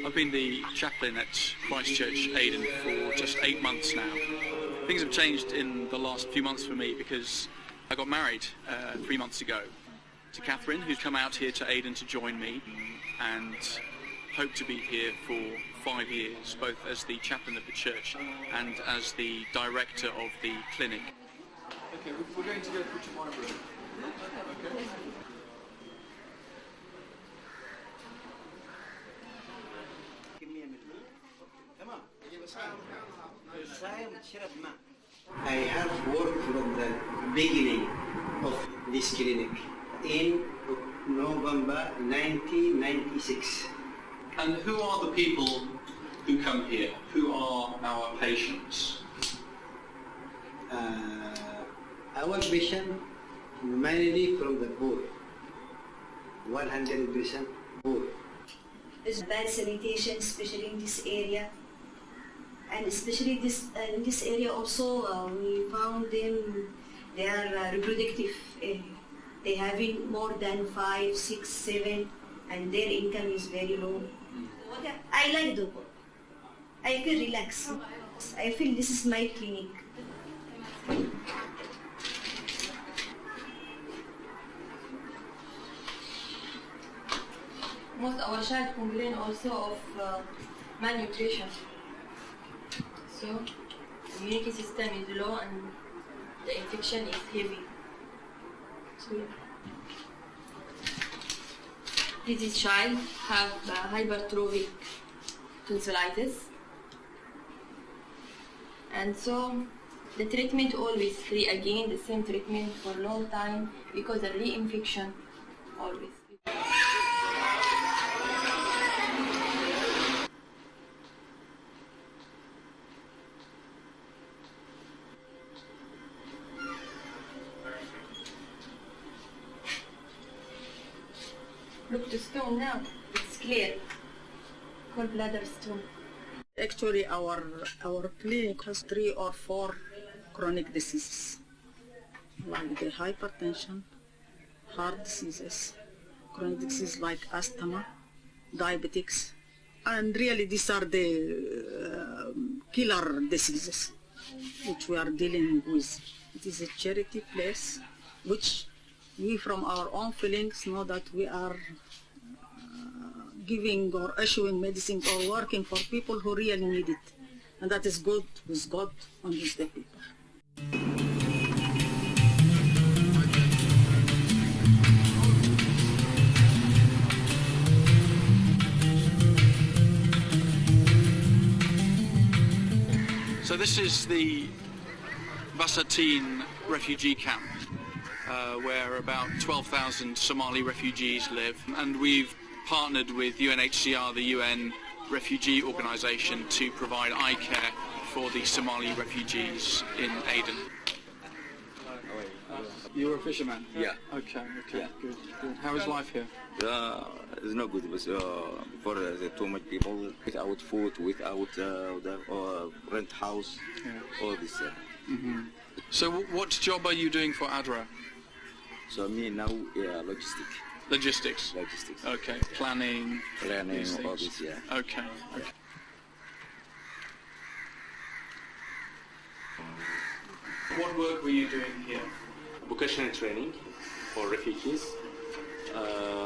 I've been the chaplain at Christchurch, Aden for just 8 months now. Things have changed in the last few months for me because I got married 3 months ago to Catherine, who's come out here to Aden to join me, and hope to be here for 5 years, both as the chaplain of the church and as the director of the clinic. Okay, we're going to go to my room. Okay. I have worked from the beginning of this clinic in November 1996. And who are the people who come here? Who are our patients? Our patient mainly from the poor, 100% poor. There's bad sanitation, especially in this area. And especially this in this area also, we found them, they are reproductive. They having more than 5, 6, 7, and their income is very low. I like the work. I feel relaxed. I feel this is my clinic. Most our child complain also of malnutrition. So the immunity system is low and the infection is heavy. So this child have hypertrophic tonsillitis, and so the treatment always again the same treatment for a long time because the reinfection always. Look, the stone now, it's clear. Gallbladder stone. Actually, our clinic has 3 or 4 chronic diseases, like the hypertension, heart diseases, chronic diseases like asthma, diabetics, and really these are the killer diseases which we are dealing with. It is a charity place which we from our own feelings know that we are giving or issuing medicine or working for people who really need it. And that is good with God and with the people. So this is the Basatin refugee camp, where about 12,000 Somali refugees live, and we've partnered with UNHCR, the UN refugee organisation, to provide eye care for the Somali refugees in Aden. You're a fisherman? Yeah. Okay, Yeah. good. How is life here? It's not good because for too much people without food, without the rent house, all this. So what job are you doing for ADRA? So me now, logistics. Logistics? Logistics. Okay, planning, all this, yeah. Okay. What work were you doing here? Vocational training for refugees,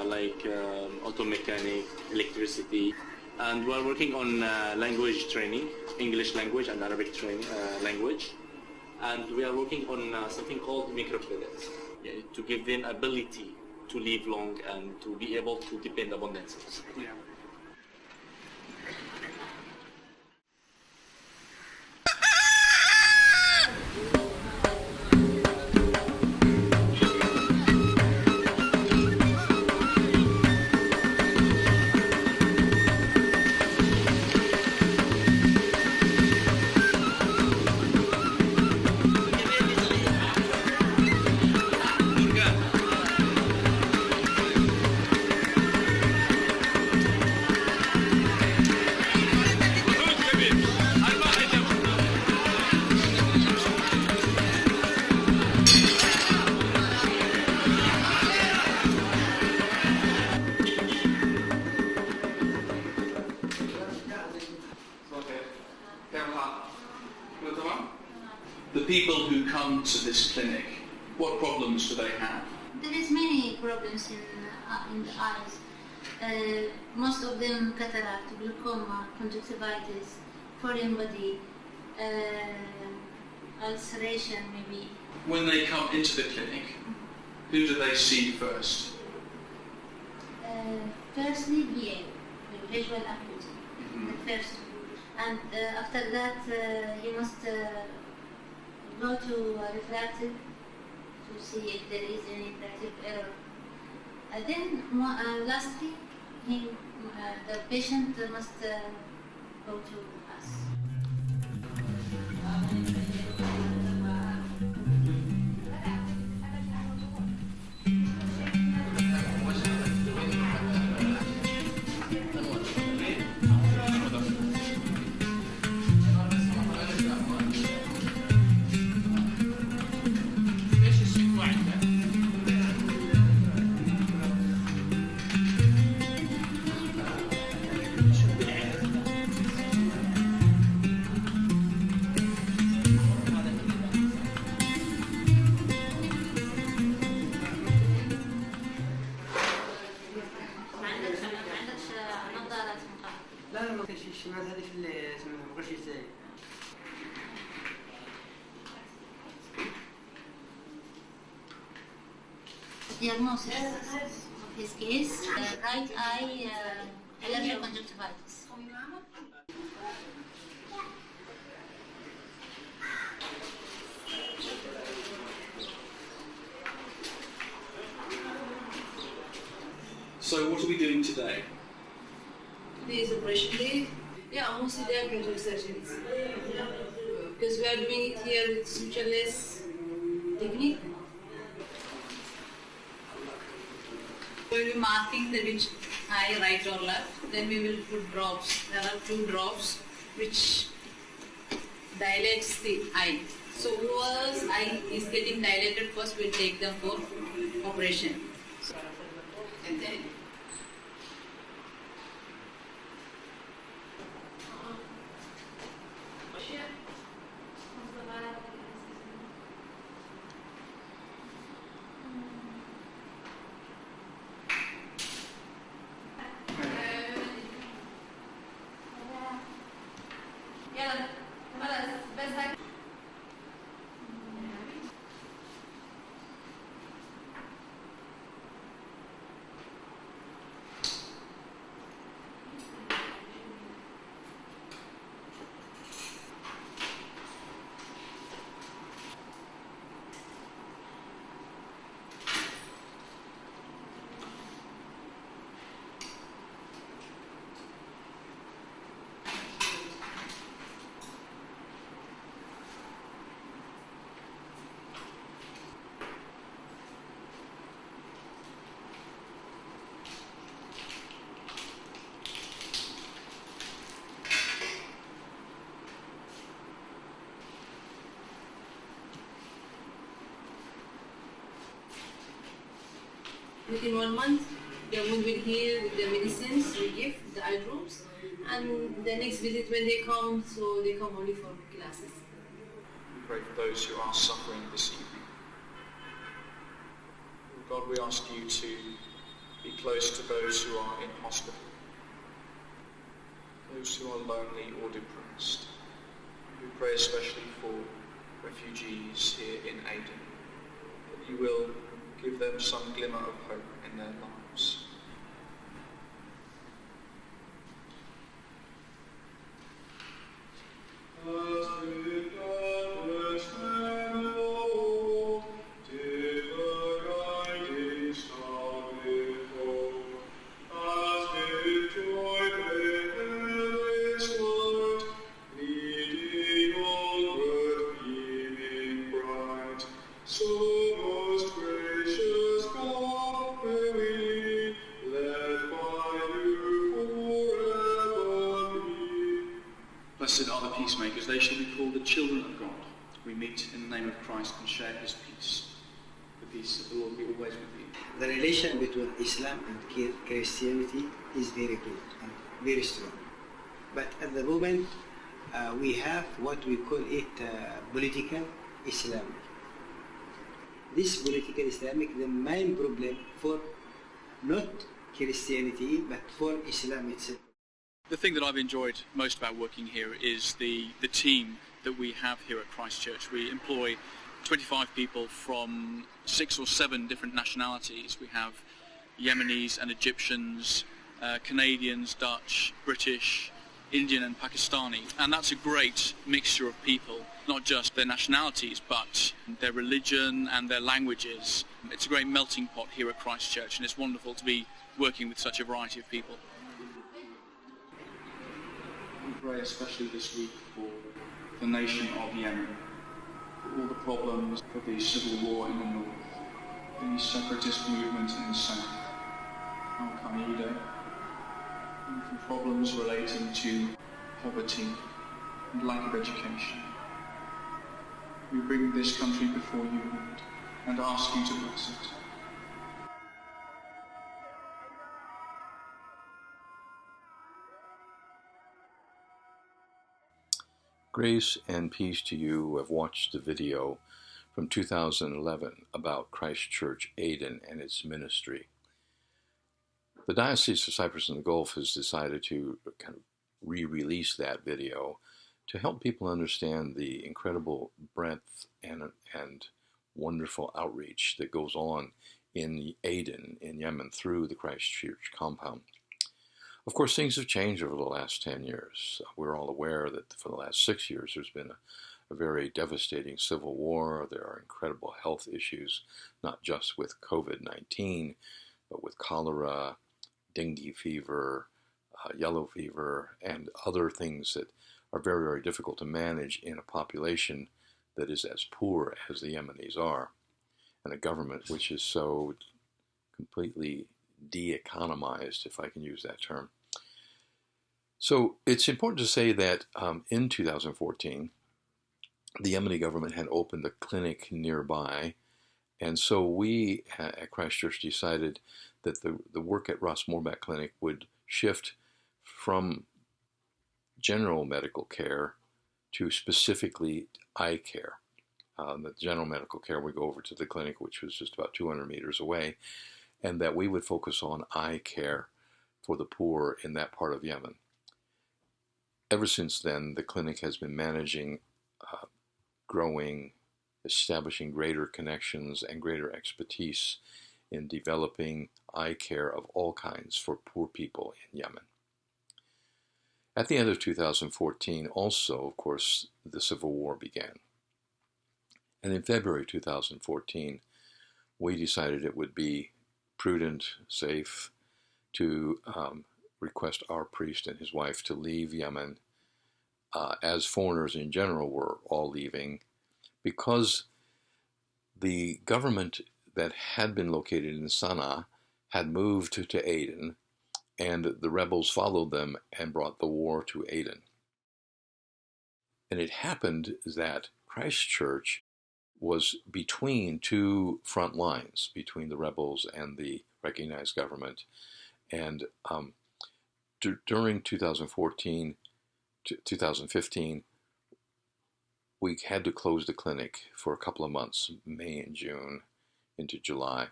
like auto mechanic, electricity, and we're working on language training, English language and Arabic training language, and we are working on something called microcredits, to give them ability to live long and to be able to depend upon themselves. Yeah. The people who come to this clinic, what problems do they have? There is many problems in the eyes. Most of them cataract, glaucoma, conjunctivitis, foreign body, ulceration maybe. When they come into the clinic, who do they see first? Firstly, VA, visual acuity, the first. And after that, he must go to refractive to see if there is any refractive error. Then, lastly, the patient must go to us. Diagnosis of his case, right eye allergic conjunctivitis. So what are we doing today? Today is operation day. Yeah, mostly they are cataract surgeries. Because we are doing it here with sutureless technique. We will be marking the which eye, right or left. Then we will put drops. There are 2 drops which dilates the eye. So whoever's eye is getting dilated first, we'll take them for operation. And then within 1 month, the wound will heal with the medicines we give, the eye drops, and the next visit when they come, so they come only for glasses. We pray for those who are suffering this evening. God, we ask you to be close to those who are in hospital, those who are lonely or depressed. We pray especially for refugees here in Aden, that you will give them some glimmer of hope in their lives. Blessed are the peacemakers, they shall be called the children of God. We meet in the name of Christ and share his peace. The peace of the Lord be always with you. The relation between Islam and Christianity is very good and very strong. But at the moment, we have what we call it political Islamic. This political Islamic, the main problem for not Christianity but for Islam itself. The thing that I've enjoyed most about working here is the team that we have here at Christchurch. We employ 25 people from 6 or 7 different nationalities. We have Yemenis and Egyptians, Canadians, Dutch, British, Indian and Pakistani, and that's a great mixture of people, not just their nationalities but their religion and their languages. It's a great melting pot here at Christchurch, and it's wonderful to be working with such a variety of people. We pray especially this week for the nation of Yemen, for all the problems of the civil war in the north, the separatist movement in the south, Al-Qaeda, and for problems relating to poverty and lack of education. We bring this country before you, Lord, and ask you to bless it. Grace and peace to you who have watched the video from 2011 about Christchurch, Aden, and its ministry. The Diocese of Cyprus and the Gulf has decided to kind of re-release that video to help people understand the incredible breadth and wonderful outreach that goes on in Aden, in Yemen, through the Christchurch compound. Of course, things have changed over the last 10 years. We're all aware that for the last 6 years there's been a very devastating civil war. There are incredible health issues, not just with COVID-19, but with cholera, dengue fever, yellow fever, and other things that are very, very difficult to manage in a population that is as poor as the Yemenis are, and a government which is so completely de-economized, if I can use that term. So it's important to say that in 2014, the Yemeni government had opened a clinic nearby, and so we at Christchurch decided that the work at Ross Moorback Clinic would shift from general medical care to specifically eye care. The general medical care would go over to the clinic, which was just about 200 meters away, and that we would focus on eye care for the poor in that part of Yemen. Ever since then, the clinic has been managing, growing, establishing greater connections and greater expertise in developing eye care of all kinds for poor people in Yemen. At the end of 2014, also, of course, the civil war began. And in February 2014, we decided it would be prudent, safe, to request our priest and his wife to leave Yemen, as foreigners in general were all leaving, because the government that had been located in Sana'a had moved to Aden, and the rebels followed them and brought the war to Aden. And it happened that Christchurch was between two front lines, between the rebels and the recognized government. And during 2014 to 2015, we had to close the clinic for a couple of months, May and June into July.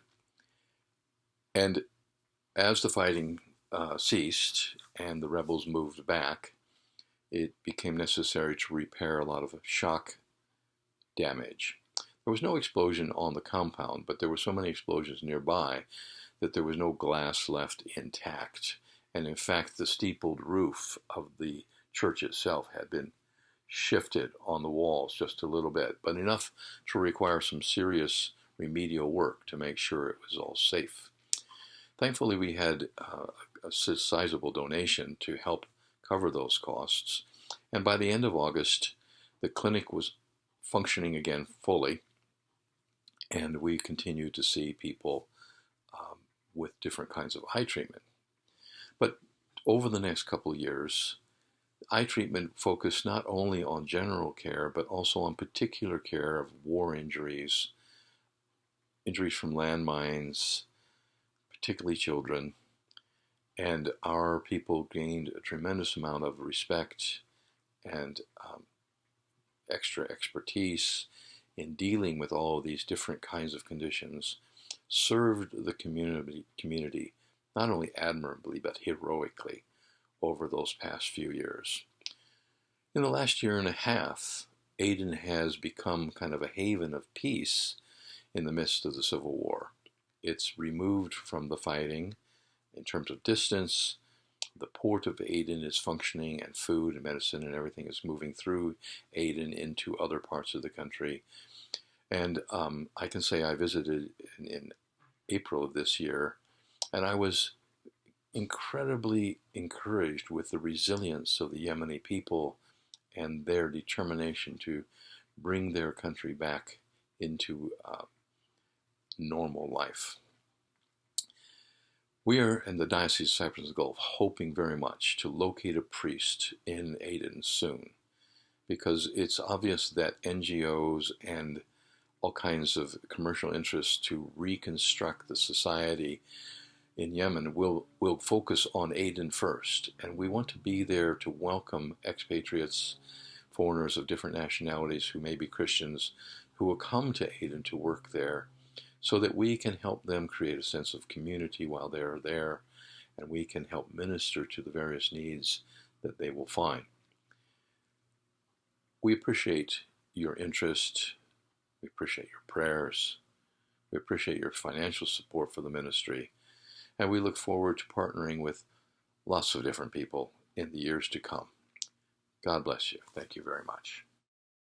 And as the fighting ceased and the rebels moved back, it became necessary to repair a lot of shock damage. There was no explosion on the compound, but there were so many explosions nearby that there was no glass left intact. And in fact, the steepled roof of the church itself had been shifted on the walls just a little bit, but enough to require some serious remedial work to make sure it was all safe. Thankfully, we had a sizable donation to help cover those costs. And by the end of August, the clinic was functioning again fully, and we continued to see people with different kinds of eye treatment. But over the next couple of years, eye treatment focused not only on general care, but also on particular care of war injuries, injuries from landmines, particularly children. And our people gained a tremendous amount of respect and extra expertise in dealing with all of these different kinds of conditions served the community not only admirably but heroically over those past few years. In the last year and a half, Aden has become kind of a haven of peace in the midst of the civil war. It's removed from the fighting in terms of distance. The port of Aden is functioning, and food and medicine and everything is moving through Aden into other parts of the country. And I can say I visited in April of this year, and I was incredibly encouraged with the resilience of the Yemeni people and their determination to bring their country back into normal life. We are in the Diocese of Cyprus and Gulf hoping very much to locate a priest in Aden soon, because it's obvious that NGOs and all kinds of commercial interests to reconstruct the society in Yemen will focus on Aden first, and we want to be there to welcome expatriates, foreigners of different nationalities who may be Christians, who will come to Aden to work there, so that we can help them create a sense of community while they're there, and we can help minister to the various needs that they will find. We appreciate your interest. We appreciate your prayers. We appreciate your financial support for the ministry. And we look forward to partnering with lots of different people in the years to come. God bless you. Thank you very much.